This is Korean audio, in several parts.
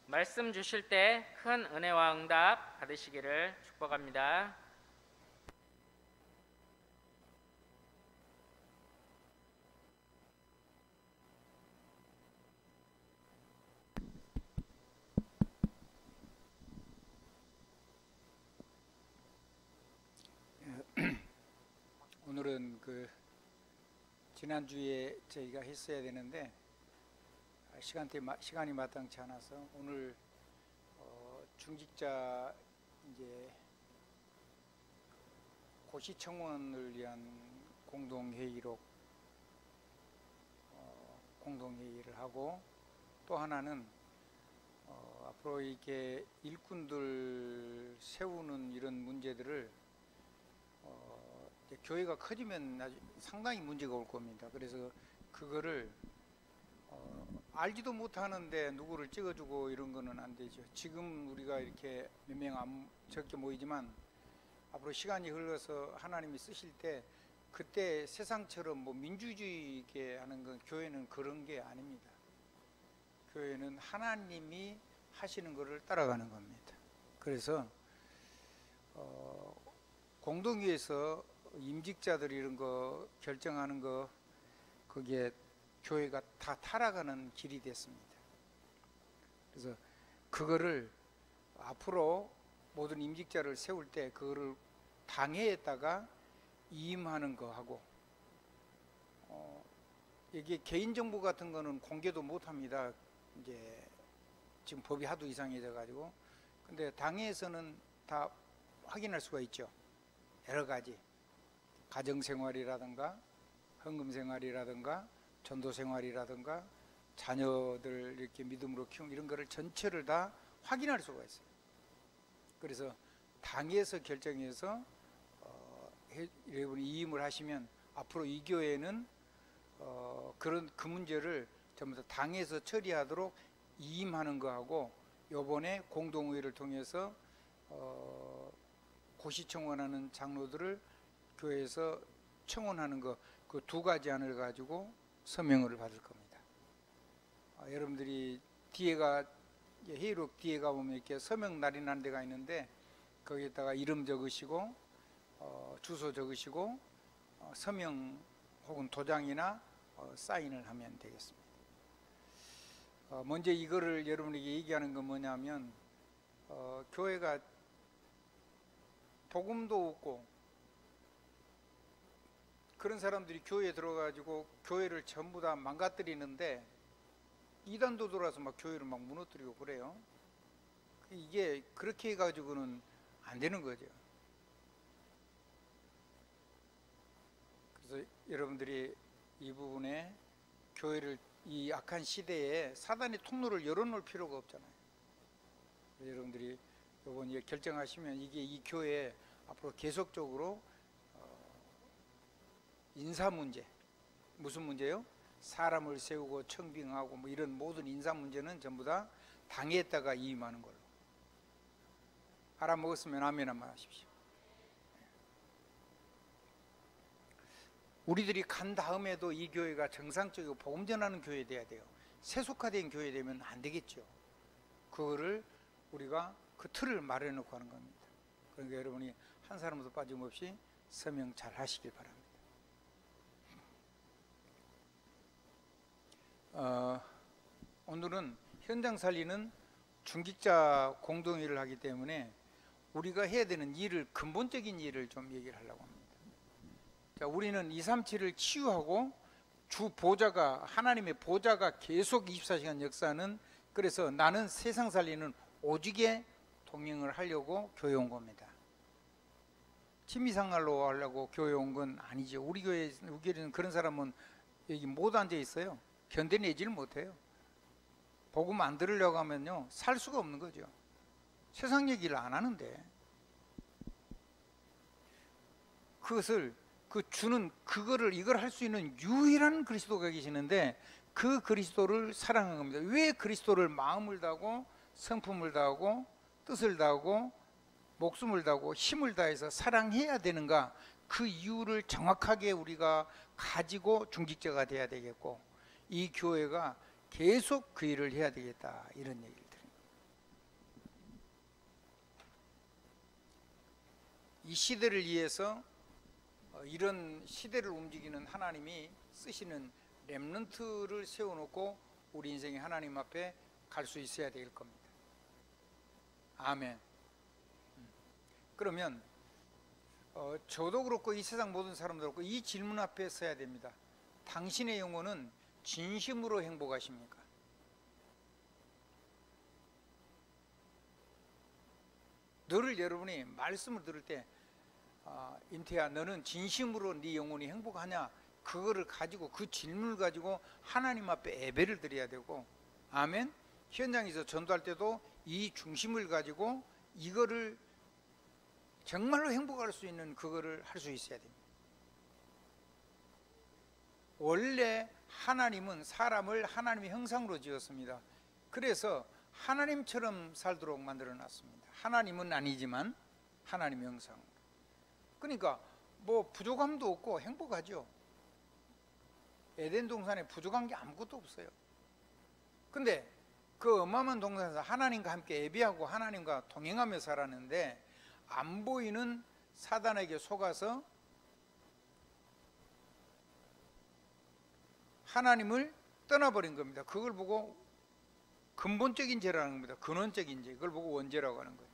말씀 주실 때 큰 은혜와 응답 받으시기를 축복합니다. 오늘은 지난주에 저희가 했어야 되는데 시간이 마땅치 않아서 오늘 중직자 이제 고시청원을 위한 공동회의로 공동회의를 하고, 또 하나는 앞으로 이렇게 일꾼들 세우는 이런 문제들을 이제 교회가 커지면 상당히 문제가 올 겁니다. 그래서 그거를 알지도 못하는데 누구를 찍어주고 이런 거는 안 되죠. 지금 우리가 이렇게 몇 명 적게 모이지만 앞으로 시간이 흘러서 하나님이 쓰실 때 그때 세상처럼 뭐 민주주의 있게 하는 건, 교회는 그런 게 아닙니다. 교회는 하나님이 하시는 것을 따라가는 겁니다. 그래서 공동회에서 임직자들 이런 거 결정하는 거, 그게 교회가 다 타락하는 길이 됐습니다. 그래서 그거를 앞으로 모든 임직자를 세울 때 그거를 당회에다가 이임하는 거 하고, 이게 개인정보 같은 거는 공개도 못 합니다. 이제 지금 법이 하도 이상해져 가지고. 근데 당회에서는 다 확인할 수가 있죠. 여러 가지 가정생활이라든가 헌금생활이라든가 전도생활이라든가 자녀들 이렇게 믿음으로 키우는 이런 거를 전체를 다 확인할 수가 있어요. 그래서 당에서 결정해서 여러분이 이임을 하시면 앞으로 이 교회는 그 문제를 전부 다 당에서 처리하도록 이임하는 거하고, 요번에 공동회의를 통해서 고시청원하는 장로들을 교회에서 청원하는 거, 그 두 가지 안을 가지고 서명을 받을 겁니다. 여러분들이 회의록 뒤에 가보면 이렇게 서명 날인하는 데가 있는데, 거기에다가 이름 적으시고 주소 적으시고 서명 혹은 도장이나 사인을 하면 되겠습니다. 먼저 이거를 여러분에게 얘기하는 건 뭐냐면, 교회가 복음도 없고 그런 사람들이 교회에 들어가지고 교회를 전부 다 망가뜨리는데, 이단도 들어와서 막 교회를 막 무너뜨리고 그래요. 이게 그렇게 해가지고는 안 되는 거죠. 그래서 여러분들이 이 부분에 교회를 이 악한 시대에 사단의 통로를 열어놓을 필요가 없잖아요. 여러분들이 이번 결정하시면 이게 이 교회에 앞으로 계속적으로 인사 문제, 무슨 문제요? 사람을 세우고 청빙하고 뭐 이런 모든 인사 문제는 전부 다 당에다가 이임하는 걸로. 알아먹었으면 아멘 한번 하십시오. 우리들이 간 다음에도 이 교회가 정상적이고 복음 전하는 교회 돼야 돼요. 세속화된 교회 되면 안 되겠죠. 그거를 우리가 그 틀을 마련해 놓고 하는 겁니다. 그러니까 여러분이 한 사람도 빠짐없이 서명 잘 하시길 바랍니다. 오늘은 현장 살리는 중직자 공동회의를 하기 때문에 우리가 해야 되는 일을, 근본적인 일을 좀 얘기를 하려고 합니다. 자, 우리는 237을 치유하고 주 보좌가, 하나님의 보좌가 계속 24시간 역사하는, 그래서 나는 세상 살리는 오직에 동행을 하려고 교회 온 겁니다. 취미생활로 하려고 교회 온 건 아니죠. 우리 교회는 그런 사람은 여기 못 앉아 있어요. 견뎌내지를 못해요. 복음 안 들으려고 하면요, 살 수가 없는 거죠. 세상 얘기를 안 하는데, 그것을 이걸 할 수 있는 유일한 그리스도가 계시는데, 그 그리스도를 사랑하는 겁니다. 왜 그리스도를 마음을 다하고 성품을 다하고 뜻을 다하고 목숨을 다하고 힘을 다해서 사랑해야 되는가, 그 이유를 정확하게 우리가 가지고 중직자가 돼야 되겠고, 이 교회가 계속 그 일을 해야 되겠다, 이런 얘기를 드립니다. 이 시대를 위해서 이런 시대를 움직이는 하나님이 쓰시는 렘넌트를 세워놓고 우리 인생이 하나님 앞에 갈 수 있어야 될 겁니다. 아멘. 그러면 저도 그렇고 이 세상 모든 사람도 그렇고 이 질문 앞에 서야 됩니다. 당신의 영혼은 진심으로 행복하십니까? 늘 여러분이 말씀을 들을 때 임태야 너는 진심으로 네 영혼이 행복하냐? 그거를 가지고 그 질문을 가지고 하나님 앞에 예배를 드려야 되고, 아멘. 현장에서 전도할 때도 이 중심을 가지고 이거를 정말로 행복할 수 있는 그거를 할 수 있어야 됩니다. 원래 하나님은 사람을 하나님의 형상으로 지었습니다. 그래서 하나님처럼 살도록 만들어 놨습니다. 하나님은 아니지만 하나님의 형상으로. 그러니까 뭐 부족함도 없고 행복하죠. 에덴 동산에 부족한 게 아무것도 없어요. 근데 그 어마어마한 동산에서 하나님과 함께 예배하고 하나님과 동행하며 살았는데 안 보이는 사단에게 속아서 하나님을 떠나버린 겁니다. 그걸 보고 근본적인 죄라는 겁니다. 근원적인 죄. 그걸 보고 원죄라고 하는 거예요.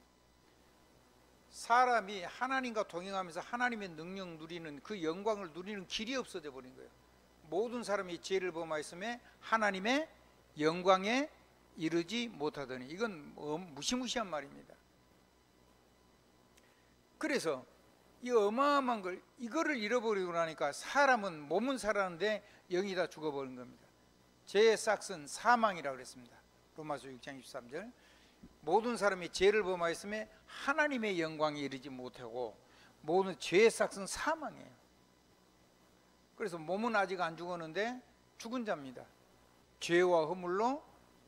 사람이 하나님과 동행하면서 하나님의 능력 누리는 그 영광을 누리는 길이 없어져 버린 거예요. 모든 사람이 죄를 범하였음에 하나님의 영광에 이르지 못하더니, 이건 무시무시한 말입니다. 그래서 이 어마어마한 걸, 이거를 잃어버리고 나니까 사람은 몸은 살았는데 영이 다 죽어버린 겁니다. 죄의 싹은 사망이라고 그랬습니다. 로마서 6장 23절. 모든 사람이 죄를 범하였음에 하나님의 영광에 이르지 못하고 모든 죄의 싹은 사망이에요. 그래서 몸은 아직 안 죽었는데 죽은 자입니다. 죄와 허물로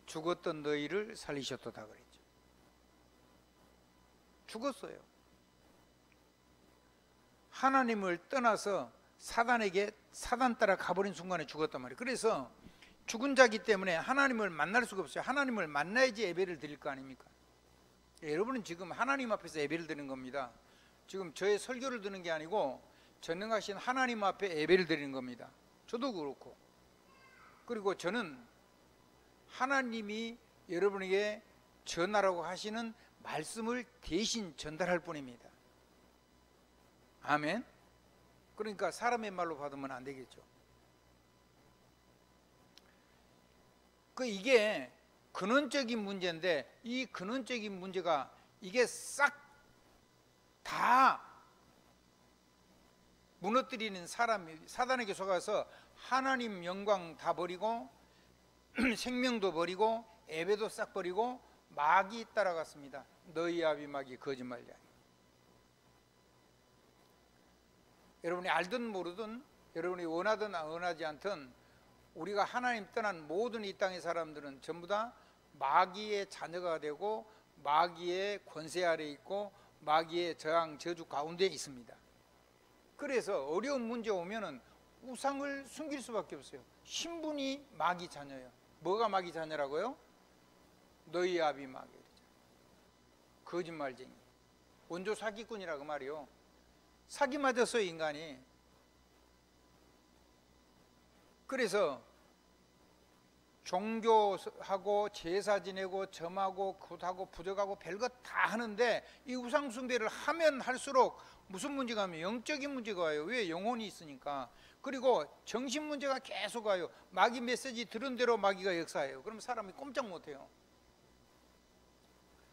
죽었던 너희를 살리셨도다 그랬죠. 죽었어요. 하나님을 떠나서 사단 따라 가버린 순간에 죽었단 말이에요. 그래서 죽은 자기 때문에 하나님을 만날 수가 없어요. 하나님을 만나야지 예배를 드릴 거 아닙니까? 여러분은 지금 하나님 앞에서 예배를 드리는 겁니다. 지금 저의 설교를 듣는 게 아니고 전능하신 하나님 앞에 예배를 드리는 겁니다. 저도 그렇고. 그리고 저는 하나님이 여러분에게 전하라고 하시는 말씀을 대신 전달할 뿐입니다. 아멘. 그러니까 사람의 말로 받으면 안 되겠죠. 이게 근원적인 문제인데, 이 근원적인 문제가 이게 싹 다 무너뜨리는 사람이 사단에게 속아서 하나님 영광 다 버리고 생명도 버리고 예배도 싹 버리고 마귀 따라갔습니다. 너희 아비 마귀 거짓말이야. 여러분이 알든 모르든, 여러분이 원하든 원하지 않든, 우리가 하나님 떠난 모든 이 땅의 사람들은 전부 다 마귀의 자녀가 되고 마귀의 권세 아래 있고 마귀의 저항 저주 가운데 있습니다. 그래서 어려운 문제 오면은 우상을 숨길 수밖에 없어요. 신분이 마귀 자녀예요. 뭐가 마귀 자녀라고요? 너희 아비 마귀. 거짓말쟁이, 원조 사기꾼이라고 말이요. 사기 맞았어요, 인간이. 그래서 종교하고 제사 지내고 점하고 굿하고 부적하고 별것 다 하는데 이 우상 숭배를 하면 할수록 무슨 문제가 하면 영적인 문제가 와요. 왜? 영혼이 있으니까. 그리고 정신 문제가 계속 와요. 마귀 메시지 들은 대로 마귀가 역사해요. 그럼 사람이 꼼짝 못해요.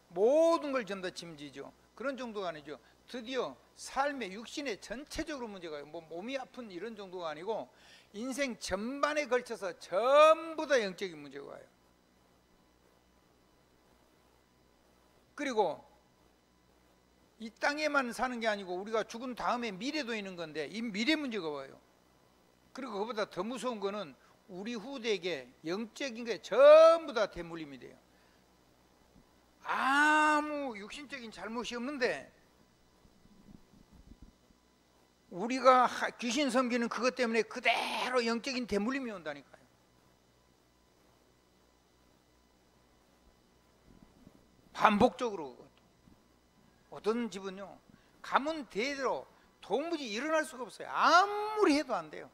모든 걸 전부 다 짐지죠. 그런 정도가 아니죠. 드디어 삶의 육신의 전체적으로 문제가 와요. 뭐 몸이 아픈 이런 정도가 아니고 인생 전반에 걸쳐서 전부 다 영적인 문제가 와요. 그리고 이 땅에만 사는 게 아니고 우리가 죽은 다음에 미래도 있는 건데 이 미래 문제가 와요. 그리고 그보다 더 무서운 거는 우리 후대에게 영적인 게 전부 다 대물림이 돼요. 아무 육신적인 잘못이 없는데 우리가 귀신 섬기는 그것 때문에 그대로 영적인 대물림이 온다니까요. 반복적으로. 어떤 집은요, 가문 대대로 도무지 일어날 수가 없어요. 아무리 해도 안 돼요.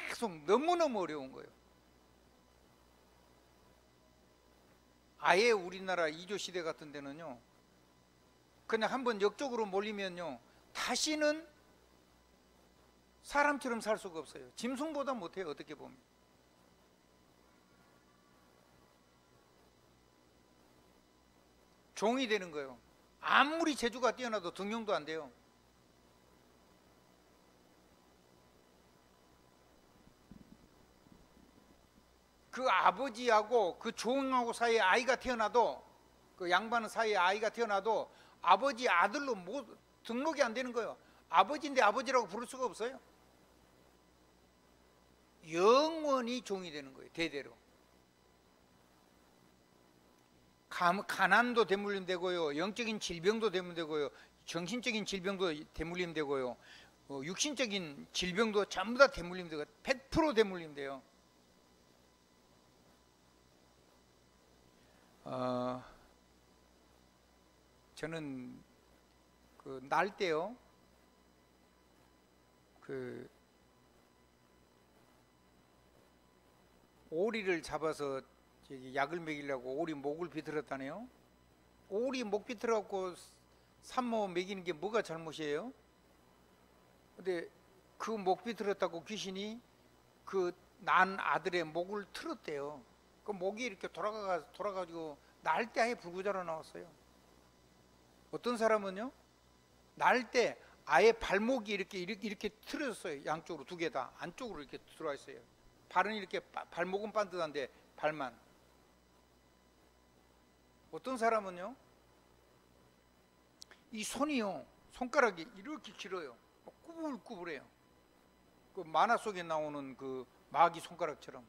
계속 너무너무 어려운 거예요. 아예 우리나라 이조 시대 같은 데는요, 그냥 한번 역적으로 몰리면요, 다시는 사람처럼 살 수가 없어요. 짐승보다 못해요, 어떻게 보면. 종이 되는 거예요. 아무리 재주가 뛰어나도 등용도 안 돼요. 그 아버지하고 그 종하고 사이에 아이가 태어나도, 그 양반 사이에 아이가 태어나도 아버지 아들로 등록이 안 되는 거예요. 아버지인데 아버지라고 부를 수가 없어요. 영원히 종이 되는 거예요, 대대로. 가난도 대물림 되고요, 영적인 질병도 대물림 되고요, 정신적인 질병도 대물림 되고요, 육신적인 질병도 전부 다 대물림 되고 100% 대물림 돼요. 저는 그 날 때요, 그 오리를 잡아서 저기 약을 먹이려고 오리 목을 비틀었다네요. 오리 목 비틀어갖고 산모 먹이는 게 뭐가 잘못이에요? 근데 그 목 비틀었다고 귀신이 그 난 아들의 목을 틀었대요. 그 목이 이렇게 돌아가지고 날 때 아예 불구자로 나왔어요. 어떤 사람은요, 날 때 아예 발목이 이렇게 틀어졌어요. 양쪽으로 두 개 다 안쪽으로 이렇게 들어와 있어요. 발은 이렇게, 발목은 반듯한데 발만. 어떤 사람은요, 이 손이요, 손가락이 이렇게 길어요. 꾸불꾸불해요. 그 만화 속에 나오는 그 마귀 손가락처럼.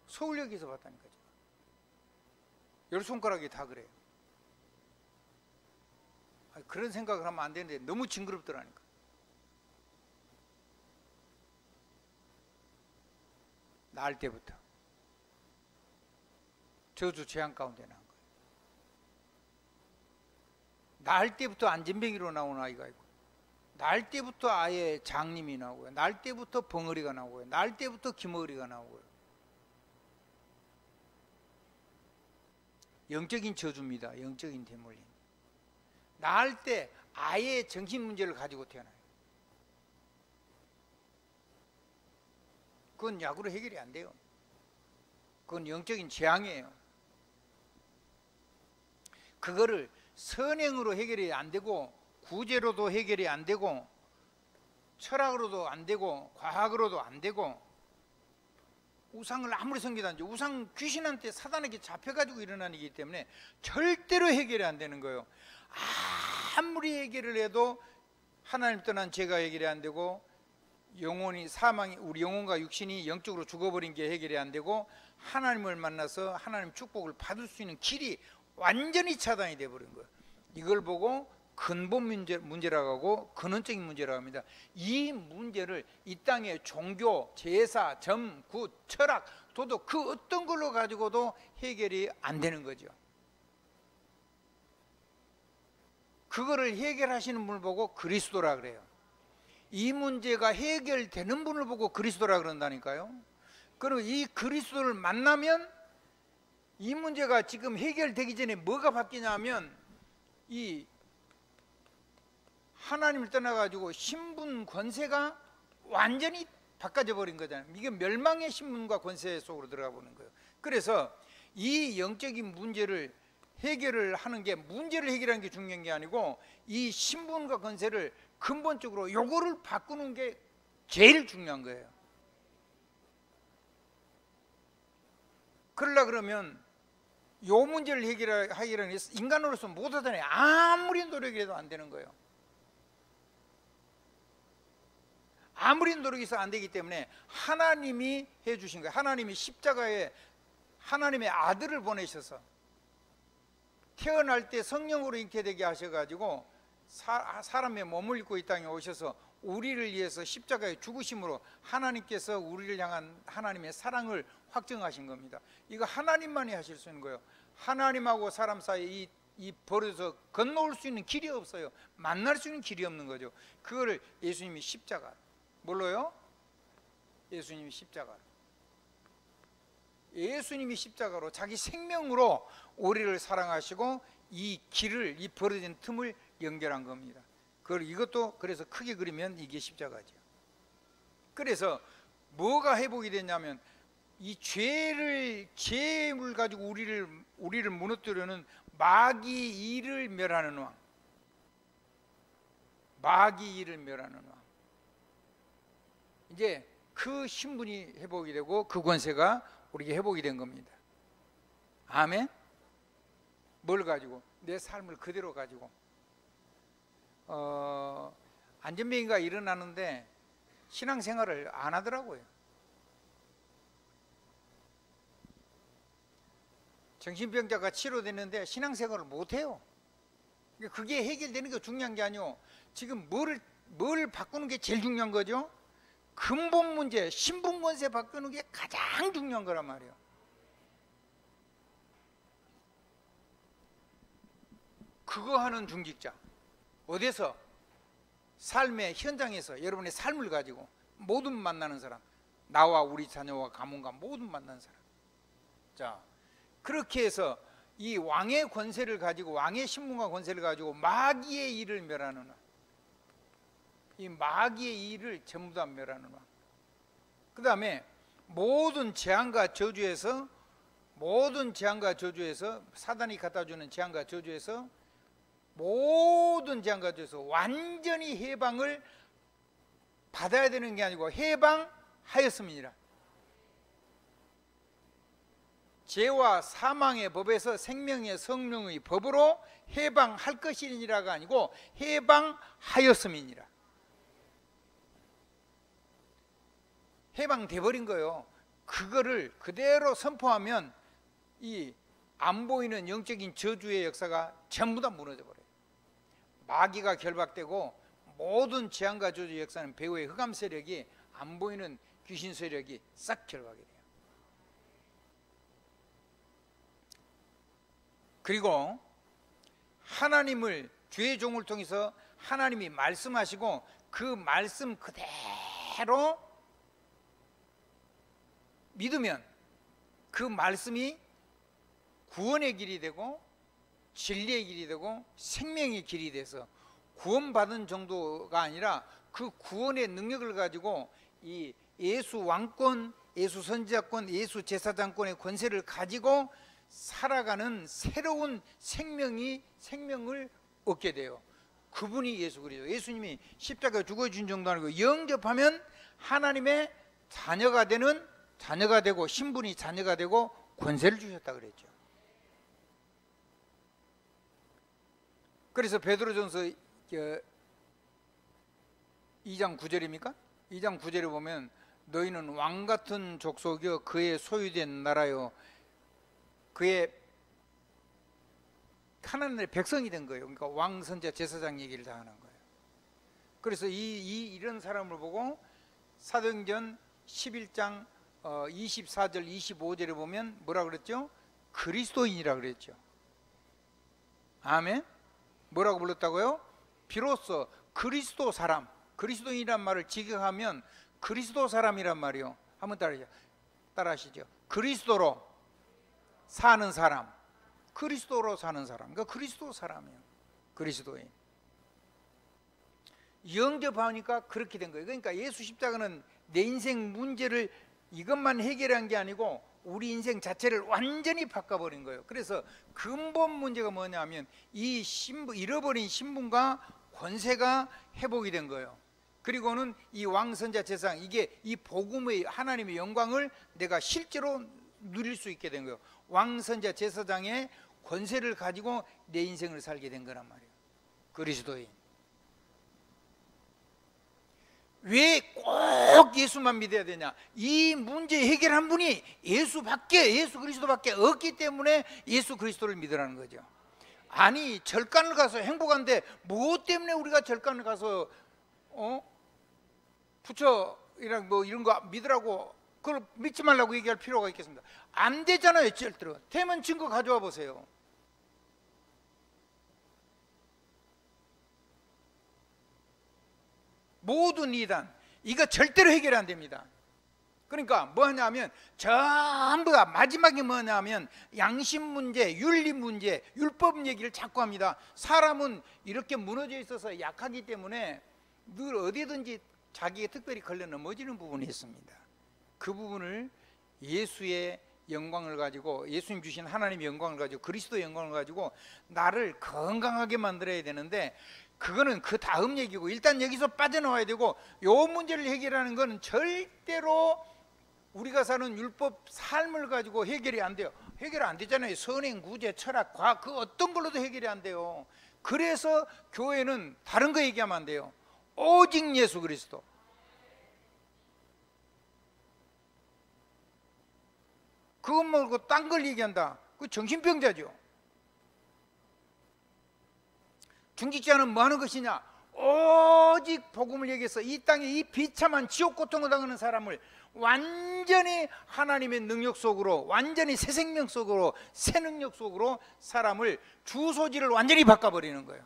서울역에서 봤다니까요. 열 손가락이 다 그래요. 그런 생각을 하면 안 되는데 너무 징그럽더라니까. 날 때부터 저주 재앙 가운데 난 거예요. 날 때부터 안진뱅이로 나온 아이가 있고, 날 때부터 아예 장님이 나오고요, 날 때부터 벙어리가 나오고요, 날 때부터 김어리가 나오고요. 영적인 저주입니다. 영적인 대물림. 날 때 아예 정신 문제를 가지고 태어나요. 그건 약으로 해결이 안 돼요. 그건 영적인 재앙이에요. 그거를 선행으로 해결이 안 되고, 구제로도 해결이 안 되고, 철학으로도 안 되고, 과학으로도 안 되고, 우상을 아무리 섬기든지 우상 귀신한테 사단에게 잡혀가지고 일어나는 일이기 때문에 절대로 해결이 안 되는 거예요. 아무리 해결을 해도 하나님 떠난 죄가 해결이 안 되고, 영혼이 사망이, 우리 영혼과 육신이 영적으로 죽어버린 게 해결이 안 되고, 하나님을 만나서 하나님 축복을 받을 수 있는 길이 완전히 차단이 돼버린 거예요. 이걸 보고 근본 문제라고 하고 근원적인 문제라고 합니다. 이 문제를 이 땅의 종교, 제사, 점, 굿, 철학, 도덕 그 어떤 걸로 가지고도 해결이 안 되는 거죠. 그거를 해결하시는 분을 보고 그리스도라 그래요. 이 문제가 해결되는 분을 보고 그리스도라 그런다니까요. 그리고 이 그리스도를 만나면 이 문제가 지금 해결되기 전에 뭐가 바뀌냐면, 이 하나님을 떠나가지고 신분 권세가 완전히 바꿔져 버린 거잖아요. 이게 멸망의 신분과 권세 속으로 들어가 보는 거예요. 그래서 이 영적인 문제를 해결을 하는 게, 문제를 해결하는 게 중요한 게 아니고 이 신분과 권세를 근본적으로 요거를 바꾸는 게 제일 중요한 거예요. 그러려 그러면 요 문제를 해결하기는 인간으로서 못하잖아요. 아무리 노력해도 안 되는 거예요. 아무리 노력해서 안 되기 때문에 하나님이 해주신 거예요. 하나님이 십자가에 하나님의 아들을 보내셔서 태어날 때 성령으로 잉태되게 하셔가지고 사람의 몸을 입고 이 땅에 오셔서 우리를 위해서 십자가에 죽으심으로 하나님께서 우리를 향한 하나님의 사랑을 확증하신 겁니다. 이거 하나님만이 하실 수 있는 거예요. 하나님하고 사람 사이 이 버려서 건너올 수 있는 길이 없어요. 만날 수 있는 길이 없는 거죠. 그거를 예수님이 십자가, 뭘로요? 예수님이 십자가로, 예수님이 십자가로 자기 생명으로 우리를 사랑하시고 이 길을, 이 벌어진 틈을 연결한 겁니다. 이것도 그래서 크게 그리면 이게 십자가죠. 그래서 뭐가 회복이 됐냐면 이 죄를 가지고 우리를 무너뜨리는 마귀 이를 멸하는 왕, 마귀 이를 멸하는 왕. 이제 그 신분이 회복이 되고 그 권세가 우리에게 회복이 된 겁니다. 아멘. 뭘 가지고? 내 삶을 그대로 가지고. 안전병이가 일어나는데 신앙생활을 안 하더라고요. 정신병자가 치료되는데 신앙생활을 못해요. 그게 해결되는 게 중요한 게 아니고 지금 뭘 바꾸는 게 제일 중요한 거죠? 근본 문제, 신분권세 바꾸는 게 가장 중요한 거란 말이에요. 그거 하는 중직자, 어디서? 삶의 현장에서 여러분의 삶을 가지고 모든 만나는 사람, 나와 우리 자녀와 가문과 모든 만나는 사람. 자, 그렇게 해서 이 왕의 권세를 가지고, 왕의 신분과 권세를 가지고 마귀의 일을 멸하는 왕, 이 마귀의 일을 전부 다 멸하는 왕. 그 다음에 모든 재앙과 저주에서 사단이 갖다주는 재앙과 저주에서 모든 재앙과 저주에서 완전히 해방을 받아야 되는 게 아니고 해방하였습니다. 죄와 사망의 법에서 생명의 성령의 법으로 해방할 것이니라가 아니고 해방하였음이니라. 해방돼 버린 거예요. 그거를 그대로 선포하면 이 안 보이는 영적인 저주의 역사가 전부 다 무너져 버려요. 마귀가 결박되고 모든 재앙과 저주의 역사는 배후의 흑암 세력이, 안 보이는 귀신 세력이 싹 결박이 돼요. 그리고 하나님을, 주의 종을 통해서 하나님이 말씀하시고 그 말씀 그대로 믿으면 그 말씀이 구원의 길이 되고 진리의 길이 되고 생명의 길이 돼서 구원받은 정도가 아니라 그 구원의 능력을 가지고 이 예수 왕권, 예수 선지자권, 예수 제사장권의 권세를 가지고 살아가는 새로운 생명을 얻게 돼요. 그분이 예수 그리스도. 예수님이 십자가에 죽어주신 정도 아니고 영접하면 하나님의 자녀가 되고 신분이 자녀가 되고 권세를 주셨다 그랬죠. 그래서 베드로전서 2장 9절입니까? 2장 9절에 보면 너희는 왕같은 족속이여 그의 소유된 나라요 그의 하나님의 백성이 된 거예요. 그러니까 왕, 선지자, 제사장 얘기를 다 하는 거예요. 그래서 이런 사람을 보고 사도행전 11장 24절 25절에 보면 뭐라 그랬죠? 그리스도인이라 그랬죠. 아멘. 뭐라고 불렀다고요? 비로소 그리스도 사람, 그리스도인이란 말을 직역하면 그리스도 사람이란 말이요. 한번 따라하시죠. 그리스도로 사는 사람, 그리스도로 사는 사람, 그러니까 그리스도 사람이에요. 그리스도인. 영접하니까 그렇게 된 거예요. 그러니까 예수 십자가는 내 인생 문제를 이것만 해결한 게 아니고 우리 인생 자체를 완전히 바꿔버린 거예요. 그래서 근본 문제가 뭐냐면 이 잃어버린 신분과 권세가 회복이 된 거예요. 그리고는 이 왕선자 제사장, 이게 이 복음의 하나님의 영광을 내가 실제로 누릴 수 있게 된 거예요. 왕선자 제사장의 권세를 가지고 내 인생을 살게 된 거란 말이에요. 그리스도인. 왜 꼭 예수만 믿어야 되냐? 이 문제 해결한 분이 예수 그리스도밖에 없기 때문에 예수 그리스도를 믿으라는 거죠. 아니, 절간을 가서 행복한데 무엇 때문에 우리가 절간을 가서 부처이랑 뭐 이런 거 믿으라고, 그걸 믿지 말라고 얘기할 필요가 있겠습니다. 안 되잖아요. 절대로. 되면 증거 가져와 보세요. 모든 이단, 이거 절대로 해결 안 됩니다. 그러니까 뭐냐면 전부 다 마지막에 뭐냐면 양심 문제, 윤리 문제, 율법 얘기를 자꾸 합니다. 사람은 이렇게 무너져 있어서 약하기 때문에 늘 어디든지 자기가 특별히 걸려 넘어지는 부분이 있습니다. 그 부분을 예수의 영광을 가지고, 예수님 주신 하나님의 영광을 가지고, 그리스도의 영광을 가지고 나를 건강하게 만들어야 되는데, 그거는 그 다음 얘기고, 일단 여기서 빠져나와야 되고, 요 문제를 해결하는 건 절대로 우리가 사는 율법 삶을 가지고 해결이 안 돼요. 해결 안 되잖아요. 선행, 구제, 철학, 과학, 그 어떤 걸로도 해결이 안 돼요. 그래서 교회는 다른 거 얘기하면 안 돼요. 오직 예수 그리스도. 그것 말고 딴 걸 얘기한다. 그 정신병자죠. 중직자는 뭐 하는 것이냐? 오직 복음을 얘기해서 이 땅에 이 비참한 지옥 고통을 당하는 사람을 완전히 하나님의 능력 속으로, 완전히 새 생명 속으로, 새 능력 속으로 사람을 주소지를 완전히 바꿔버리는 거예요.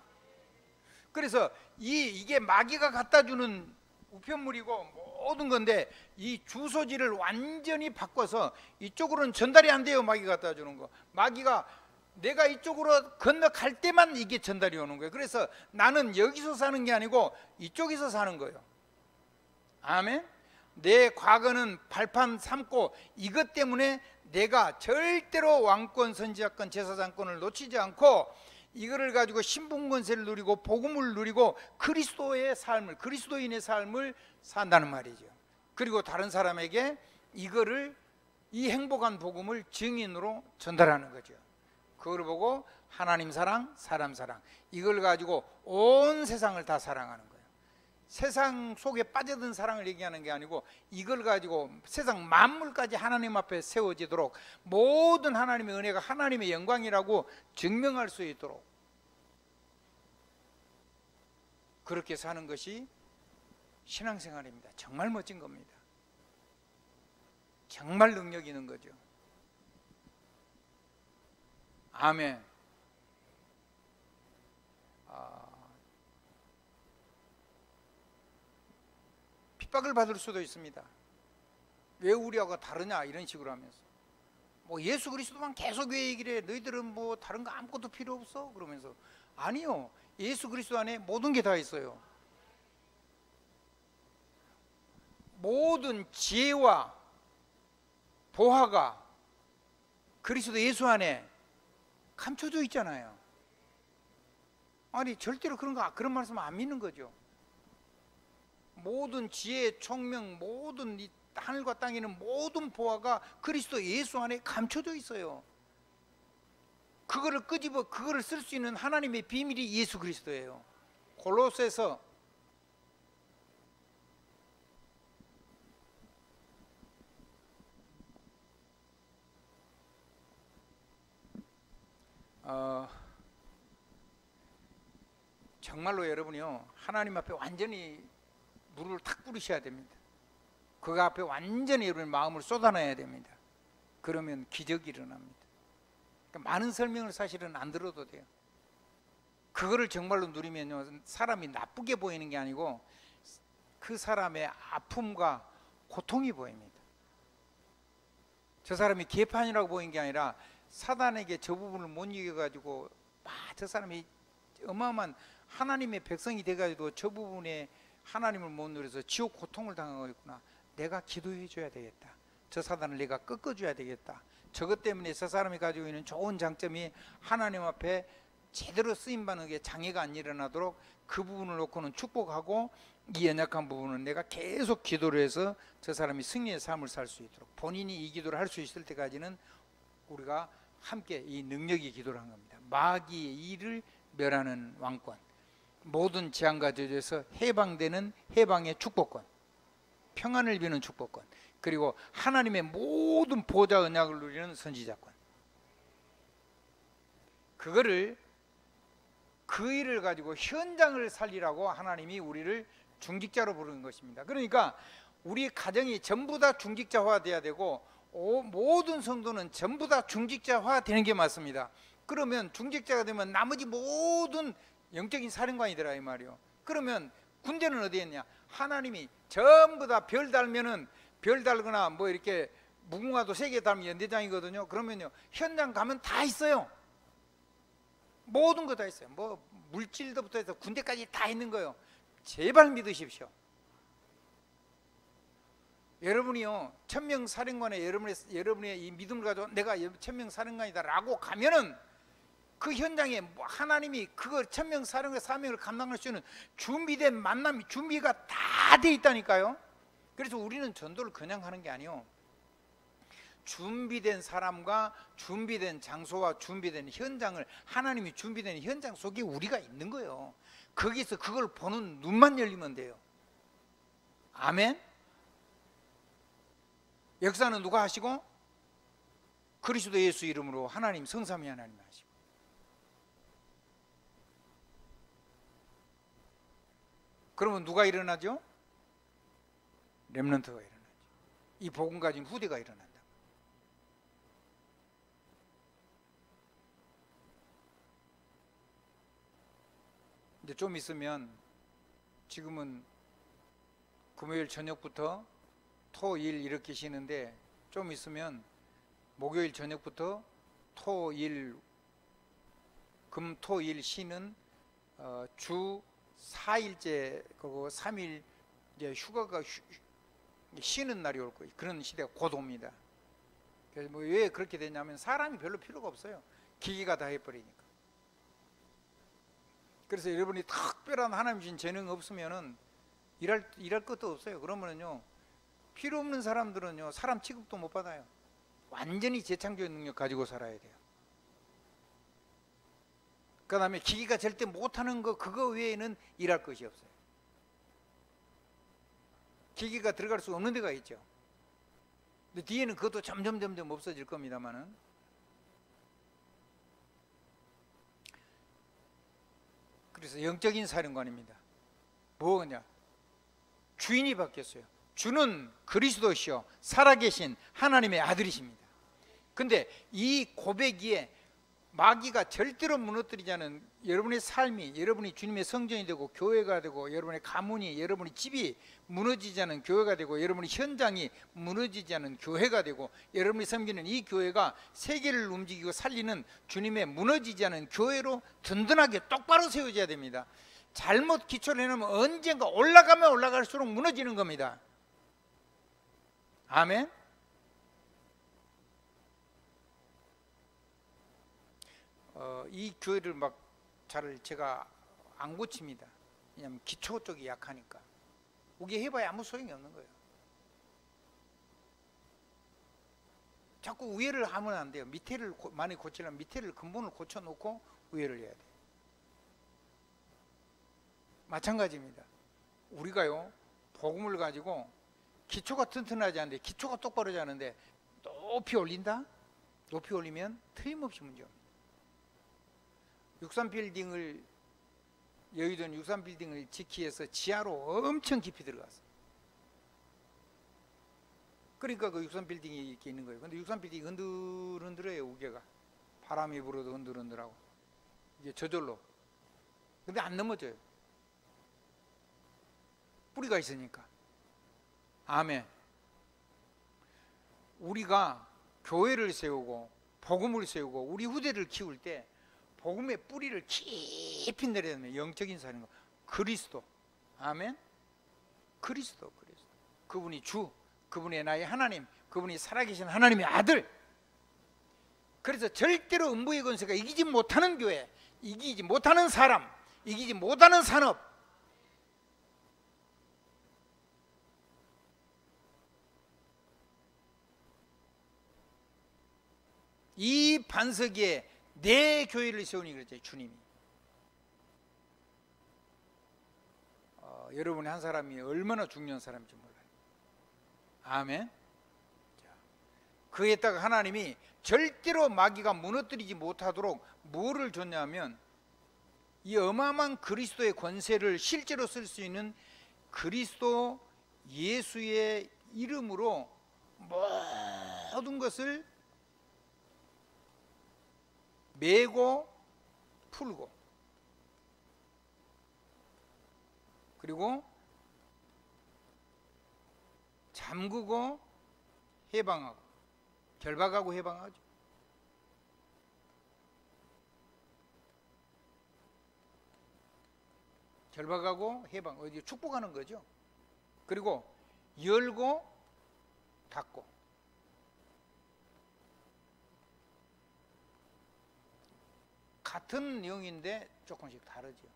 그래서 이게 마귀가 갖다주는 우편물이고 모든 건데, 이 주소지를 완전히 바꿔서 이쪽으로는 전달이 안 돼요. 마귀가 갖다주는 거. 마귀가 내가 이쪽으로 건너갈 때만 이게 전달이 오는 거예요. 그래서 나는 여기서 사는 게 아니고 이쪽에서 사는 거예요. 아멘. 내 과거는 발판 삼고 이것 때문에 내가 절대로 왕권, 선지자권, 제사장권을 놓치지 않고 이거를 가지고 신분권세를 누리고 복음을 누리고 그리스도의 삶을, 그리스도인의 삶을 산다는 말이죠. 그리고 다른 사람에게 이거를, 이 행복한 복음을 증인으로 전달하는 거죠. 그걸 보고 하나님 사랑, 사람 사랑, 이걸 가지고 온 세상을 다 사랑하는 거예요. 세상 속에 빠져든 사랑을 얘기하는 게 아니고 이걸 가지고 세상 만물까지 하나님 앞에 세워지도록, 모든 하나님의 은혜가 하나님의 영광이라고 증명할 수 있도록 그렇게 사는 것이 신앙생활입니다. 정말 멋진 겁니다. 정말 능력 있는 거죠. 아멘. 핍박을 받을 수도 있습니다. 왜 우리하고 다르냐 이런 식으로 하면서, 뭐 예수 그리스도만 계속 왜 얘기를 해? 너희들은 뭐 다른 거 아무것도 필요 없어? 그러면서, 아니요, 예수 그리스도 안에 모든 게 다 있어요. 모든 지혜와 보화가 그리스도 예수 안에 감춰져 있잖아요. 아니 절대로 그런 말씀 안 믿는 거죠. 모든 지혜, 총명, 모든 이 하늘과 땅에 있는 모든 보화가 그리스도 예수 안에 감춰져 있어요. 그거를 끄집어 그거를 쓸 수 있는 하나님의 비밀이 예수 그리스도예요. 골로새서 정말로 여러분이요, 하나님 앞에 완전히 무릎을 탁 꿇으셔야 됩니다. 그 앞에 완전히 여러분의 마음을 쏟아내야 됩니다. 그러면 기적이 일어납니다. 그러니까 많은 설명을 사실은 안 들어도 돼요. 그거를 정말로 누리면요, 사람이 나쁘게 보이는 게 아니고 그 사람의 아픔과 고통이 보입니다. 저 사람이 개판이라고 보이는 게 아니라 사단에게 저 부분을 못 이겨가지고 저 사람이 어마어마한 하나님의 백성이 돼가지고 저 부분에 하나님을 못 누려서 지옥 고통을 당하고 있구나. 내가 기도해 줘야 되겠다. 저 사단을 내가 꺾어줘야 되겠다. 저것 때문에 저 사람이 가지고 있는 좋은 장점이 하나님 앞에 제대로 쓰임받는 게 장애가 안 일어나도록 그 부분을 놓고는 축복하고, 이 연약한 부분은 내가 계속 기도를 해서 저 사람이 승리의 삶을 살 수 있도록, 본인이 이 기도를 할 수 있을 때까지는 우리가 함께 이 능력이 기도를 한 겁니다. 마귀의 일을 멸하는 왕권, 모든 재앙과 저주에서 해방되는 해방의 축복권, 평안을 비는 축복권, 그리고 하나님의 모든 보좌 언약을 누리는 선지자권. 그거를, 그 일을 가지고 현장을 살리라고 하나님이 우리를 중직자로 부르는 것입니다. 그러니까 우리 가정이 전부 다 중직자화 돼야 되고, 모든 성도는 전부 다 중직자화 되는 게 맞습니다. 그러면 중직자가 되면 나머지 모든 영적인 사령관이 되라 이 말이요. 그러면 군대는 어디에 있냐? 하나님이 전부 다 별 달면은 별 달거나 뭐 이렇게 무궁화도 3개 달면 연대장이거든요. 그러면요 현장 가면 다 있어요. 모든 거 다 있어요. 뭐 물질도부터 해서 군대까지 다 있는 거예요. 제발 믿으십시오. 여러분이요 1000명 사령관에 여러분의 이 믿음을 가지고 내가 1000명 사령관이다 라고 가면은 그 현장에 하나님이 그거 1000명 사령관 사명을 감당할 수 있는 준비된 만남이 준비가 다 돼 있다니까요. 그래서 우리는 전도를 그냥 하는 게 아니요, 준비된 사람과 준비된 장소와 준비된 현장을, 하나님이 준비된 현장 속에 우리가 있는 거예요. 거기서 그걸 보는 눈만 열리면 돼요. 아멘. 역사는 누가 하시고? 그리스도 예수 이름으로 하나님, 성삼위 하나님 하시고. 그러면 누가 일어나죠? 렘넌트가 일어나죠. 이 복음 가진 후대가 일어난다. 이제 좀 있으면, 지금은 금요일 저녁부터 토일 이렇게 쉬는데, 좀 있으면 목요일 저녁부터 토일, 금토일 쉬는 주 4일째 그거 3일 이제 휴가가 쉬는 날이 올 거예요. 그런 시대가 곧 옵니다. 그래서 뭐 왜 그렇게 되냐면 사람이 별로 필요가 없어요. 기계가 다 해버리니까. 그래서 여러분이 특별한 하나님 주신 재능 없으면은 일할 것도 없어요. 그러면은요 필요 없는 사람들은요 사람 취급도 못 받아요. 완전히 재창조의 능력 가지고 살아야 돼요. 그 다음에 기계가 절대 못하는 거, 그거 외에는 일할 것이 없어요. 기계가 들어갈 수 없는 데가 있죠. 근데 뒤에는 그것도 점점 없어질 겁니다만은, 그래서 영적인 사령관입니다. 뭐냐? 주인이 바뀌었어요. 주는 그리스도시요 살아계신 하나님의 아들이십니다. 근데 이 고백이에 마귀가 절대로 무너뜨리지 않은 여러분의 삶이, 여러분이 주님의 성전이 되고 교회가 되고, 여러분의 가문이, 여러분의 집이 무너지지 않은 교회가 되고, 여러분의 현장이 무너지지 않은 교회가 되고, 여러분이 섬기는 이 교회가 세계를 움직이고 살리는 주님의 무너지지 않은 교회로 든든하게 똑바로 세워져야 됩니다. 잘못 기초를 해놓으면 언젠가 올라가면 올라갈수록 무너지는 겁니다. 아멘. 이 교회를 막 잘 제가 안 고칩니다. 왜냐하면 기초 쪽이 약하니까. 우기 해봐야 아무 소용이 없는 거예요. 자꾸 위에를 하면 안 돼요. 밑에를 많이 고치려면 밑에를 근본을 고쳐놓고 위에를 해야 돼요. 마찬가지입니다. 우리가요 복음을 가지고 기초가 튼튼하지 않은데, 기초가 똑바로 하지 않은데 높이 올린다? 높이 올리면 틀림없이 문제입니다. 63빌딩을, 여의도는 63빌딩을 짓기 위해서 지하로 엄청 깊이 들어갔어. 그러니까 그 63빌딩이 이렇게 있는 거예요. 근데 63빌딩이 흔들흔들해요. 우개가 바람이 불어도 흔들흔들하고, 이게 저절로. 근데 안 넘어져요. 뿌리가 있으니까. 아멘. 우리가 교회를 세우고 복음을 세우고 우리 후대를 키울 때 복음의 뿌리를 깊이 내려야 됩니다. 영적인 사람과 그리스도. 아멘. 그리스도. 그분이 주, 그분이 나의 하나님, 그분이 살아계신 하나님의 아들. 그래서 절대로 음부의 권세가 이기지 못하는 교회, 이기지 못하는 사람, 이기지 못하는 산업, 이 반석에 내 교회를 세우니 그랬죠, 주님이. 여러분의 한 사람이 얼마나 중요한 사람인지 몰라요. 아멘. 그에다가 하나님이 절대로 마귀가 무너뜨리지 못하도록 뭐를 줬냐면, 이 어마어마한 그리스도의 권세를 실제로 쓸 수 있는 그리스도 예수의 이름으로 모든 것을 메고 풀고, 그리고 잠그고 해방하고, 결박하고 해방하죠. 결박하고 해방, 어디 축복하는 거죠. 그리고 열고 닫고. 같은 내용인데 조금씩 다르죠.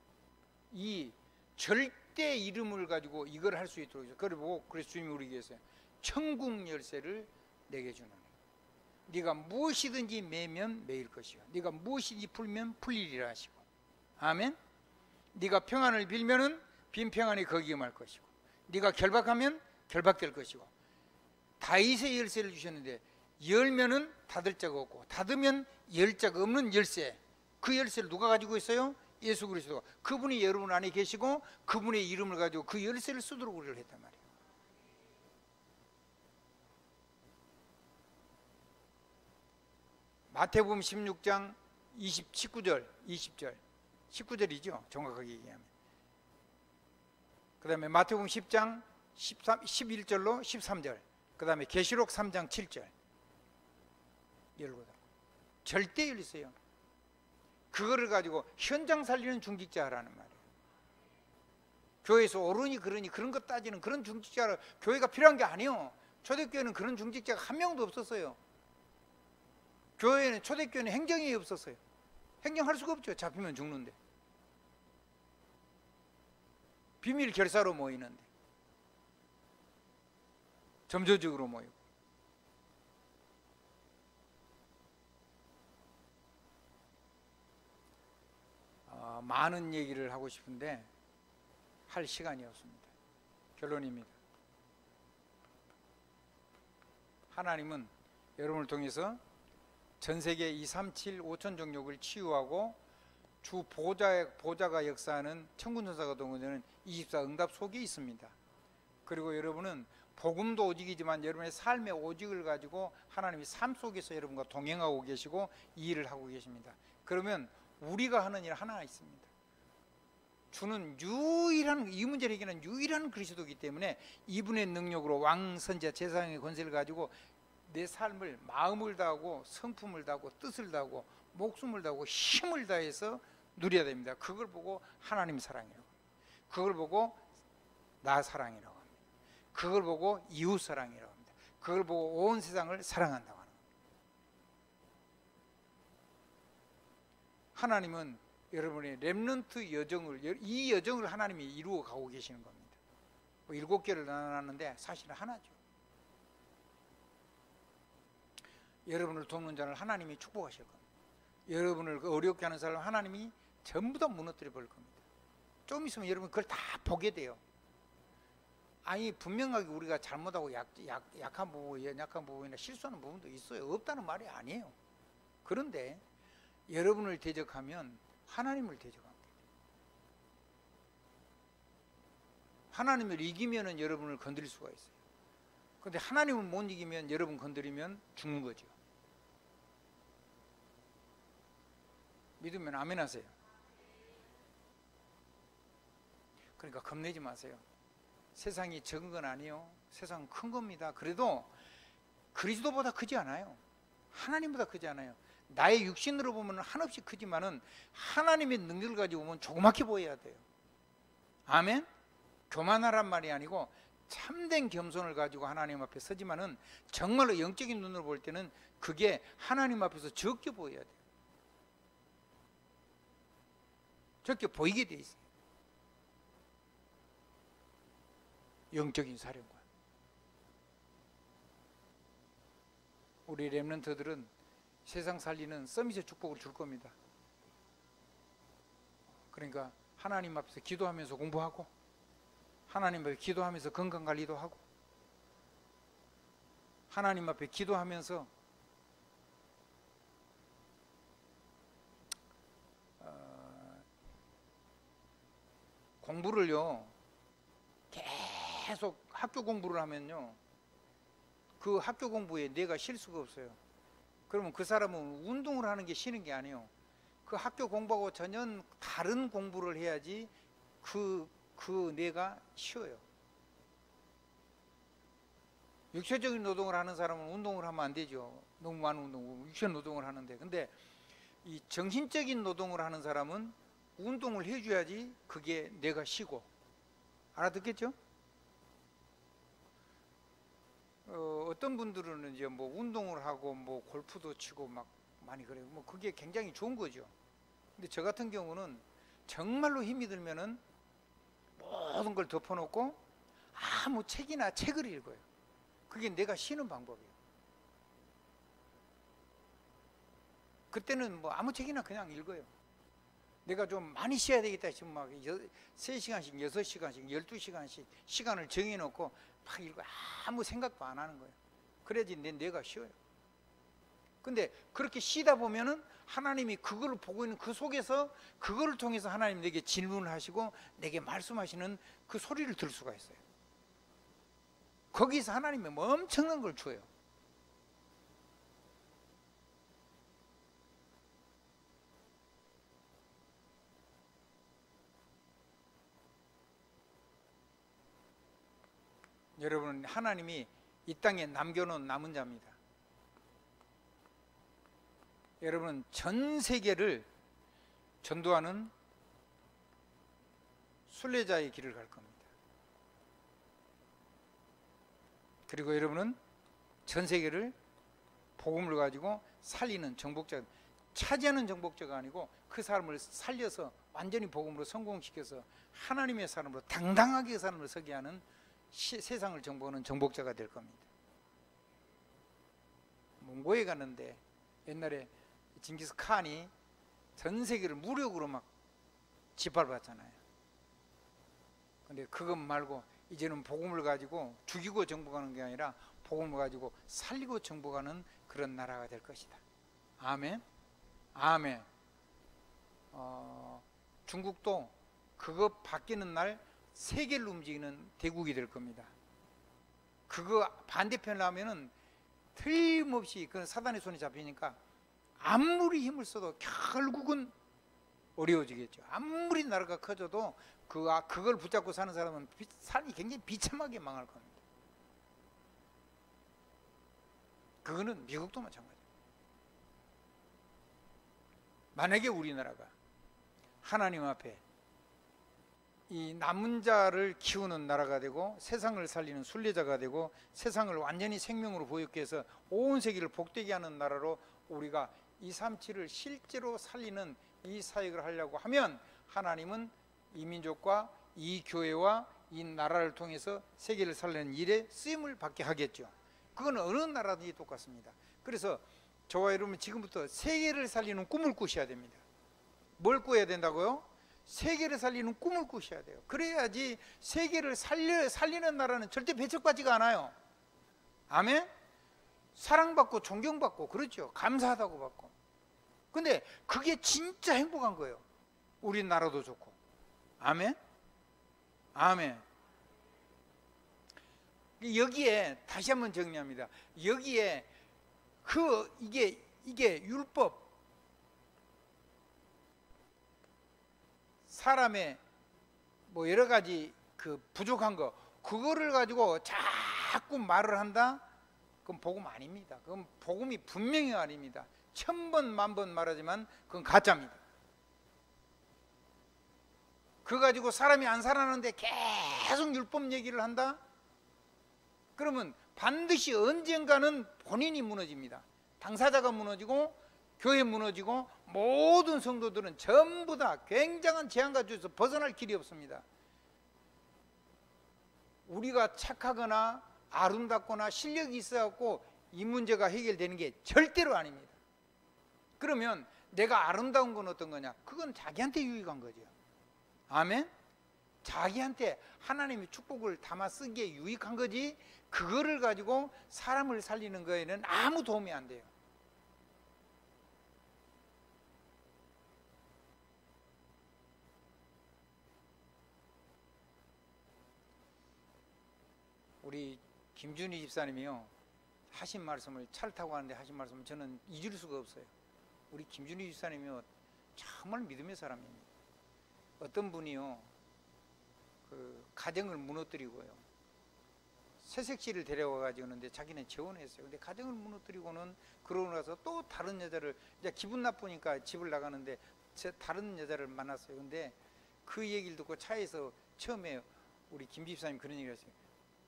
이 절대 이름을 가지고 이걸 할 수 있도록, 그리고 그래서 주님이 우리에게 했어요. 천국 열쇠를 내게 주는 거예요. 네가 무엇이든지 매면 매일 것이요, 네가 무엇이든지 풀면 풀리리라 하시고, 아멘. 네가 평안을 빌면은 빈 평안이 거기에 말 것이고, 네가 결박하면 결박될 것이고. 다윗의 열쇠를 주셨는데 열면은 닫을 자가 없고 닫으면 열 자가 없는 열쇠, 그 열쇠를 누가 가지고 있어요? 예수 그리스도가. 그분이 여러분 안에 계시고 그분의 이름을 가지고 그 열쇠를 쓰도록 우리를 했단 말이에요. 마태복음 16장 19절 20절 19절이죠, 정확하게 얘기하면. 그 다음에 마태복음 10장 11절로 13절, 그 다음에 계시록 3장 7절 열고 닫고. 절대 열리세요. 그거를 가지고 현장 살리는 중직자라는 말이에요. 교회에서 어른이 그러니 그런 것 따지는 그런 중직자라 교회가 필요한 게 아니에요. 초대교회는 그런 중직자가 한 명도 없었어요. 교회는, 초대교회는 행정이 없었어요. 행정할 수가 없죠. 잡히면 죽는데. 비밀 결사로 모이는데, 점조적으로 모이고. 많은 얘기를 하고 싶은데 할 시간이 없습니다. 결론입니다. 하나님은 여러분을 통해서 전 세계 237 5천 종족을 치유하고 주 보좌가 역사하는 천군천사가 동원되는 24 응답 속에 있습니다. 그리고 여러분은 복음도 오직이지만 여러분의 삶의 오직을 가지고 하나님이 삶 속에서 여러분과 동행하고 계시고 이 일을 하고 계십니다. 그러면 우리가 하는 일 하나 있습니다. 주는 유일한, 이 문제를 해결하는 유일한 그리스도이기 때문에 이분의 능력으로 왕, 선지자, 제사장의 권세를 가지고 내 삶을 마음을 다하고 성품을 다하고 뜻을 다하고 목숨을 다하고 힘을 다해서 누려야 됩니다. 그걸 보고 하나님 사랑이라고 합니다. 그걸 보고 나 사랑이라고 합니다. 그걸 보고 이웃 사랑이라고 합니다. 그걸 보고 온 세상을 사랑한다고 하는 겁니다. 하나님은 여러분의 렘넌트 여정을, 이 여정을 하나님이 이루어 가고 계시는 겁니다. 7개를 나눴는데 사실은 하나죠. 여러분을 돕는 자를 하나님이 축복하실 겁니다. 여러분을 어렵게 하는 사람을 하나님이 전부 다 무너뜨려 버릴 겁니다. 좀 있으면 여러분 그걸 다 보게 돼요. 아니, 분명하게 우리가 잘못하고 약한 부분, 연약한 부분이나 실수하는 부분도 있어요. 없다는 말이 아니에요. 그런데 여러분을 대적하면 하나님을 대적합니다. 하나님을 이기면은 여러분을 건드릴 수가 있어요. 그런데 하나님을 못 이기면 여러분 건드리면 죽는 거죠. 믿으면 아멘 하세요. 그러니까 겁내지 마세요. 세상이 적은 건 아니에요. 세상은 큰 겁니다. 그래도 그리스도보다 크지 않아요. 하나님보다 크지 않아요. 나의 육신으로 보면 한없이 크지만은 하나님의 능력을 가지고 보면 조그맣게 보여야 돼요. 아멘? 교만하란 말이 아니고 참된 겸손을 가지고 하나님 앞에 서지만은 정말로 영적인 눈으로 볼 때는 그게 하나님 앞에서 적게 보여야 돼요. 적게 보이게 돼 있어요. 영적인 사령관. 우리 렘넌트들은 세상 살리는 서밋의 축복을 줄 겁니다. 그러니까 하나님 앞에서 기도하면서 공부하고, 하나님 앞에 기도하면서 건강관리도 하고, 하나님 앞에 기도하면서 공부를요, 계속 학교 공부를 하면요, 그 학교 공부에 내가 실수가 없어요. 그러면 그 사람은 운동을 하는 게 쉬는 게 아니에요. 그 학교 공부하고 전혀 다른 공부를 해야지 그 내가 쉬어요. 육체적인 노동을 하는 사람은 운동을 하면 안 되죠. 너무 많은 운동, 육체 노동을 하는데. 근데 이 정신적인 노동을 하는 사람은 운동을 해줘야지 그게 내가 쉬고. 알아듣겠죠? 어떤 분들은 이제 뭐 운동을 하고 뭐 골프도 치고 막 많이 그래요. 뭐 그게 굉장히 좋은 거죠. 근데 저 같은 경우는 정말로 힘이 들면은 모든 걸 덮어놓고 아무 책이나 책을 읽어요. 그게 내가 쉬는 방법이에요. 그때는 뭐 아무 책이나 그냥 읽어요. 내가 좀 많이 쉬어야 되겠다 싶으면 막 3시간씩, 6시간씩, 12시간씩 시간을 정해놓고 막 읽고 아무 생각도 안 하는 거예요. 그래야지 내가 쉬어요. 근데 그렇게 쉬다 보면은 하나님이 그걸 보고 있는 그 속에서 그거를 통해서 하나님 내게 질문을 하시고 내게 말씀하시는 그 소리를 들을 수가 있어요. 거기서 하나님이 뭐 엄청난 걸 줘요. 여러분, 하나님이 이 땅에 남겨놓은 남은 자입니다. 여러분은 전 세계를 전도하는 순례자의 길을 갈 겁니다. 그리고 여러분은 전 세계를 복음을 가지고 살리는 정복자, 차지하는 정복자가 아니고 그 사람을 살려서 완전히 복음으로 성공시켜서 하나님의 사람으로 당당하게 사람을 서게 하는 세상을 정복하는 정복자가 될 겁니다. 몽고에 갔는데 옛날에 징기스 칸이 전 세계를 무력으로 막 짓밟았잖아요. 근데 그것 말고 이제는 복음을 가지고 죽이고 정복하는 게 아니라 복음을 가지고 살리고 정복하는 그런 나라가 될 것이다. 아멘. 아멘. 중국도 그거 바뀌는 날 세계를 움직이는 대국이 될 겁니다. 그거 반대편을 하면은 틀림없이 그 사단의 손에 잡히니까 아무리 힘을 써도 결국은 어려워지겠죠. 아무리 나라가 커져도 그걸 붙잡고 사는 사람은 삶이 굉장히 비참하게 망할 겁니다. 그거는 미국도 마찬가지예요. 만약에 우리나라가 하나님 앞에 이 남은 자를 키우는 나라가 되고 세상을 살리는 순례자가 되고 세상을 완전히 생명으로 보였게 해서 온 세계를 복되게 하는 나라로 우리가 237을 실제로 살리는 이 사역을 하려고 하면 하나님은 이 민족과 이 교회와 이 나라를 통해서 세계를 살리는 일에 쓰임을 받게 하겠죠. 그건 어느 나라든지 똑같습니다. 그래서 저와 여러분 지금부터 세계를 살리는 꿈을 꾸셔야 됩니다. 뭘 꾸어야 된다고요? 세계를 살리는 꿈을 꾸셔야 돼요. 그래야지 세계를 살리는 나라는 절대 배척받지가 않아요. 아멘? 사랑받고 존경받고 그렇죠. 감사하다고 받고. 근데 그게 진짜 행복한 거예요. 우리나라도 좋고. 아멘? 아멘. 여기에 다시 한번 정리합니다. 여기에 이게 율법, 사람의 뭐 여러 가지 그 부족한 거 그거를 가지고 자꾸 말을 한다? 그건 복음 아닙니다. 그건 복음이 분명히 아닙니다. 1000번 만번 말하지만 그건 가짜입니다. 그거 가지고 사람이 안 살아나는데 계속 율법 얘기를 한다? 그러면 반드시 언젠가는 본인이 무너집니다. 당사자가 무너지고 교회 무너지고 모든 성도들은 전부 다 굉장한 재앙과 주에서 벗어날 길이 없습니다. 우리가 착하거나 아름답거나 실력이 있어갖고 이 문제가 해결되는 게 절대로 아닙니다. 그러면 내가 아름다운 건 어떤 거냐? 그건 자기한테 유익한 거죠. 아멘? 자기한테 하나님의 축복을 담아 쓴 게 유익한 거지 그거를 가지고 사람을 살리는 거에는 아무 도움이 안 돼요. 우리 김준희 집사님이요 하신 말씀을 차를 타고 가는데 하신 말씀을 저는 잊을 수가 없어요. 우리 김준희 집사님이요 정말 믿음의 사람입니다. 어떤 분이요 그 가정을 무너뜨리고요 새색시를 데려와가지고 하는데 자기는 재혼했어요. 근데 가정을 무너뜨리고는 그러고 나서 또 다른 여자를, 이제 기분 나쁘니까 집을 나가는데 다른 여자를 만났어요. 근데 그 얘기를 듣고 차에서 처음에 우리 김 집사님 그런 얘기를 했어요.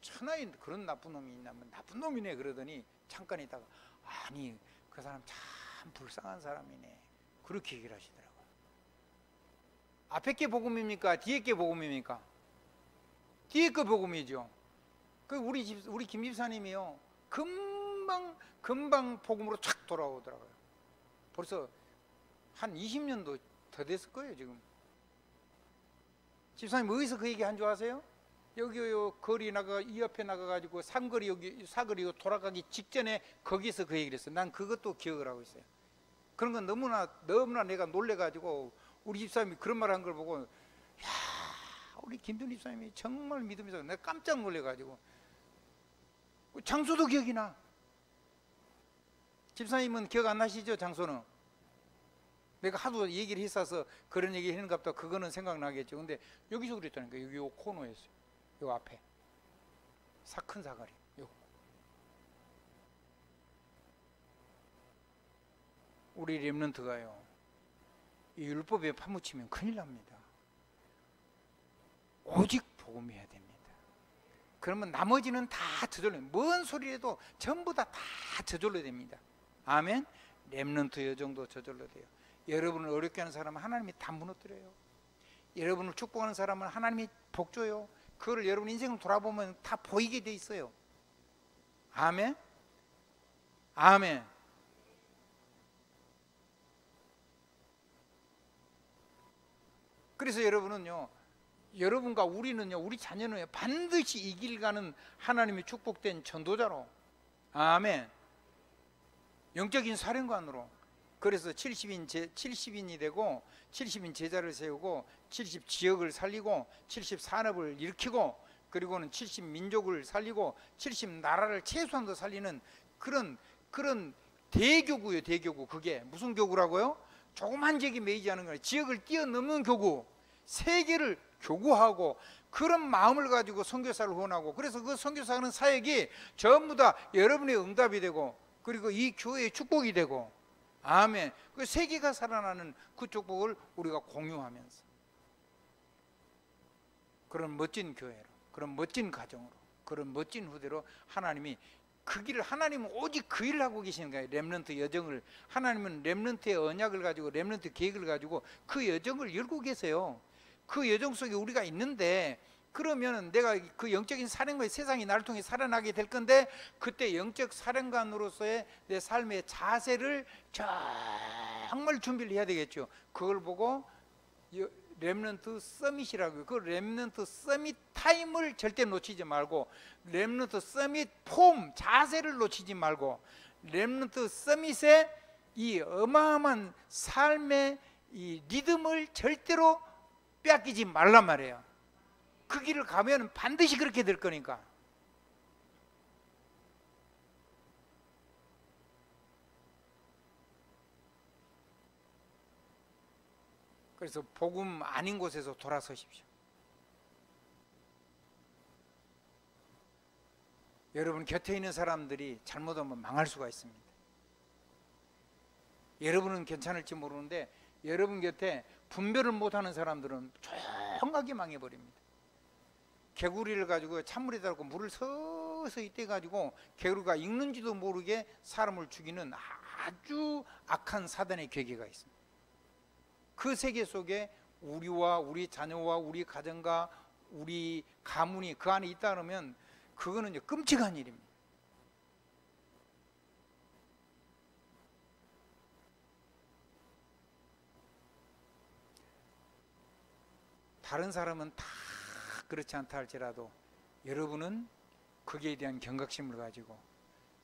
천하에 그런 나쁜 놈이 있나? 나쁜 놈이네 그러더니 잠깐 있다가 아니 그 사람 참 불쌍한 사람이네 그렇게 얘기를 하시더라고요. 앞에 게 복음입니까? 뒤에 게 복음입니까? 뒤에 게 복음이죠. 그 우리 김 집사님이요 금방 복음으로 착 돌아오더라고요. 벌써 한 20년도 더 됐을 거예요 지금. 집사님 어디서 그 얘기 한 줄 아세요? 여기 요 거리 나가 이 옆에 나가가지고 삼거리 여기 사거리 돌아가기 직전에 거기서 그 얘기를 했어요. 난 그것도 기억을 하고 있어요. 그런 건 너무나 내가 놀래가지고 우리 집사님이 그런 말 한 걸 보고 야 우리 김준 집사님이 정말 믿음이 있어. 내가 깜짝 놀래가지고 장소도 기억이 나. 집사님은 기억 안 나시죠? 장소는 내가 하도 얘기를 했어서 그런 얘기 했는가 보다. 그거는 생각나겠죠. 근데 여기서 그랬다니까. 여기 요 코너였어요. 요 앞에 큰 사거리. 우리 렘넌트가요 이 율법에 파묻히면 큰일 납니다. 오직 복음해야 됩니다. 그러면 나머지는 다 저절로, 뭔 소리라도 전부 다 저절로 됩니다. 아멘. 렘넌트 여정도 저절로 돼요. 여러분을 어렵게 하는 사람은 하나님이 다 무너뜨려요. 여러분을 축복하는 사람은 하나님이 복 줘요. 그거를 여러분 인생을 돌아보면 다 보이게 돼 있어요. 아멘. 아멘. 그래서 여러분은요, 여러분과 우리는요, 우리 자녀는 반드시 이 길 가는 하나님의 축복된 전도자로, 아멘, 영적인 사령관으로. 그래서 70인이 되고 70인 제자를 세우고 70 지역을 살리고 70 산업을 일으키고 그리고는 70 민족을 살리고 70 나라를 최소한 더 살리는 그런 대교구예요. 대교구. 그게 무슨 교구라고요? 조그만 지역이 매이지 않은 거예요. 지역을 뛰어넘는 교구, 세계를 교구하고 그런 마음을 가지고 선교사를 후원하고, 그래서 그 선교사하는 사역이 전부 다 여러분의 응답이 되고 그리고 이 교회의 축복이 되고, 아멘. 그 세계가 살아나는 그 축복을 우리가 공유하면서 그런 멋진 교회로, 그런 멋진 가정으로, 그런 멋진 후대로 하나님이 그 길을, 하나님은 오직 그 일을 하고 계시는 거예요. 렘넌트 여정을, 하나님은 렘넌트의 언약을 가지고 렘넌트 계획을 가지고 그 여정을 열고 계세요. 그 여정 속에 우리가 있는데, 그러면 내가 그 영적인 사령관이 세상이 나를 통해 살아나게 될 건데, 그때 영적 사령관으로서의 내 삶의 자세를 정말 준비를 해야 되겠죠. 그걸 보고 렘넌트 서밋이라고요. 그 렘넌트 서밋 타임을 절대 놓치지 말고, 렘넌트 서밋 폼 자세를 놓치지 말고, 렘넌트 서밋의 이 어마어마한 삶의 이 리듬을 절대로 빼앗기지 말란 말이에요. 그 길을 가면 반드시 그렇게 될 거니까. 그래서 복음 아닌 곳에서 돌아서십시오. 여러분 곁에 있는 사람들이 잘못하면 망할 수가 있습니다. 여러분은 괜찮을지 모르는데 여러분 곁에 분별을 못하는 사람들은 조용하게 망해버립니다. 개구리를 가지고 찬물에다 놓고 물을 서서히 떼가지고 개구리가 익는지도 모르게 사람을 죽이는 아주 악한 사단의 괴계가 있습니다. 그 세계 속에 우리와 우리 자녀와 우리 가정과 우리 가문이 그 안에 있다 그러면 그거는 이제 끔찍한 일입니다. 다른 사람은 다 그렇지 않다 할지라도 여러분은 거기에 대한 경각심을 가지고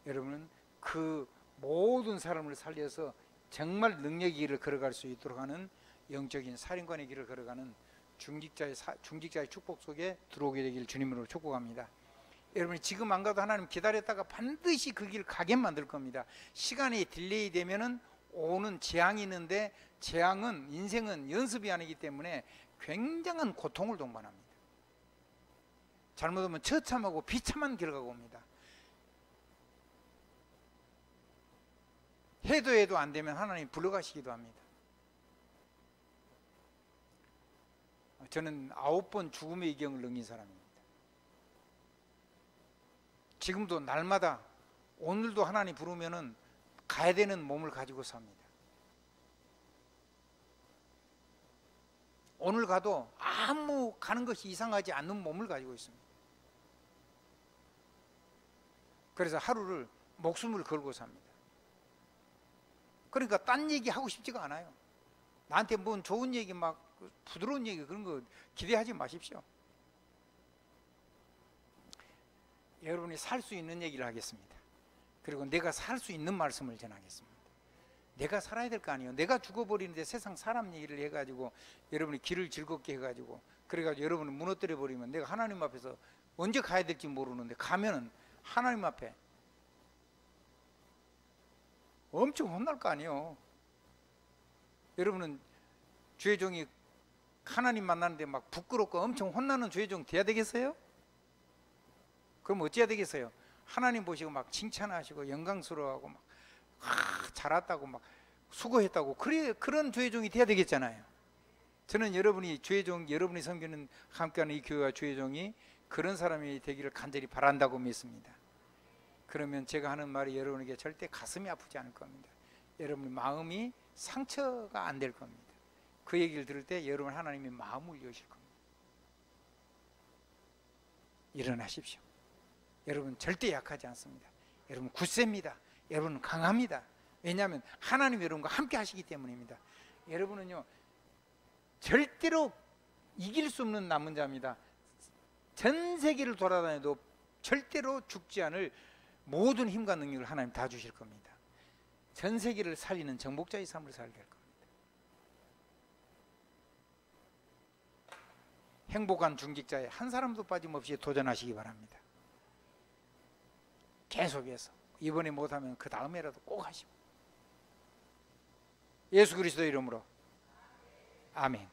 여러분은 그 모든 사람을 살려서 정말 능력의 길을 걸어갈 수 있도록 하는 영적인 사령관의 길을 걸어가는 중직자의 축복 속에 들어오게 되기를 주님으로 축복합니다. 여러분이 지금 안 가도 하나님 기다렸다가 반드시 그 길을 가게 만들 겁니다. 시간이 딜레이 되면은 오는 재앙이 있는데, 재앙은, 인생은 연습이 아니기 때문에 굉장한 고통을 동반합니다. 잘못하면 처참하고 비참한 결과가 옵니다. 해도 안 되면 하나님 불러가시기도 합니다. 저는 9번 죽음의 이경을 넘긴 사람입니다. 지금도 날마다 오늘도 하나님 부르면은 가야 되는 몸을 가지고 삽니다. 오늘 가도 아무 가는 것이 이상하지 않는 몸을 가지고 있습니다. 그래서 하루를 목숨을 걸고 삽니다. 그러니까 딴 얘기 하고 싶지가 않아요. 나한테 뭔 좋은 얘기 막 부드러운 얘기 그런 거 기대하지 마십시오. 여러분이 살 수 있는 얘기를 하겠습니다. 그리고 내가 살 수 있는 말씀을 전하겠습니다. 내가 살아야 될 거 아니에요. 내가 죽어버리는데 세상 사람 얘기를 해가지고 여러분이 길을 즐겁게 해가지고 그래가지고 여러분을 무너뜨려 버리면 내가 하나님 앞에서 언제 가야 될지 모르는데 가면은 하나님 앞에 엄청 혼날 거 아니에요. 여러분은 주의 종이 하나님 만나는데 막 부끄럽고 엄청 혼나는 주의 종 돼야 되겠어요? 그럼 어찌해야 되겠어요? 하나님 보시고 막 칭찬하시고 영광스러워하고 막 잘했다고 막 수고했다고 그런 주의 종이 돼야 되겠잖아요. 저는 여러분이 주의 종, 여러분이 섬기는 함께하는 이 교회와 주의 종이 그런 사람이 되기를 간절히 바란다고 믿습니다. 그러면 제가 하는 말이 여러분에게 절대 가슴이 아프지 않을 겁니다. 여러분의 마음이 상처가 안 될 겁니다. 그 얘기를 들을 때 여러분 하나님의 마음을 여실 겁니다. 일어나십시오. 여러분 절대 약하지 않습니다. 여러분 굳셉니다. 여러분은 강합니다. 왜냐하면 하나님 여러분과 함께 하시기 때문입니다. 여러분은요 절대로 이길 수 없는 남은 자입니다. 전 세계를 돌아다녀도 절대로 죽지 않을 모든 힘과 능력을 하나님 다 주실 겁니다. 전 세계를 살리는 정복자의 삶을 살게 할 겁니다. 행복한 중직자에 한 사람도 빠짐없이 도전하시기 바랍니다. 계속해서 이번에 못하면 그 다음에라도 꼭 하시고 예수 그리스도 이름으로 아멘.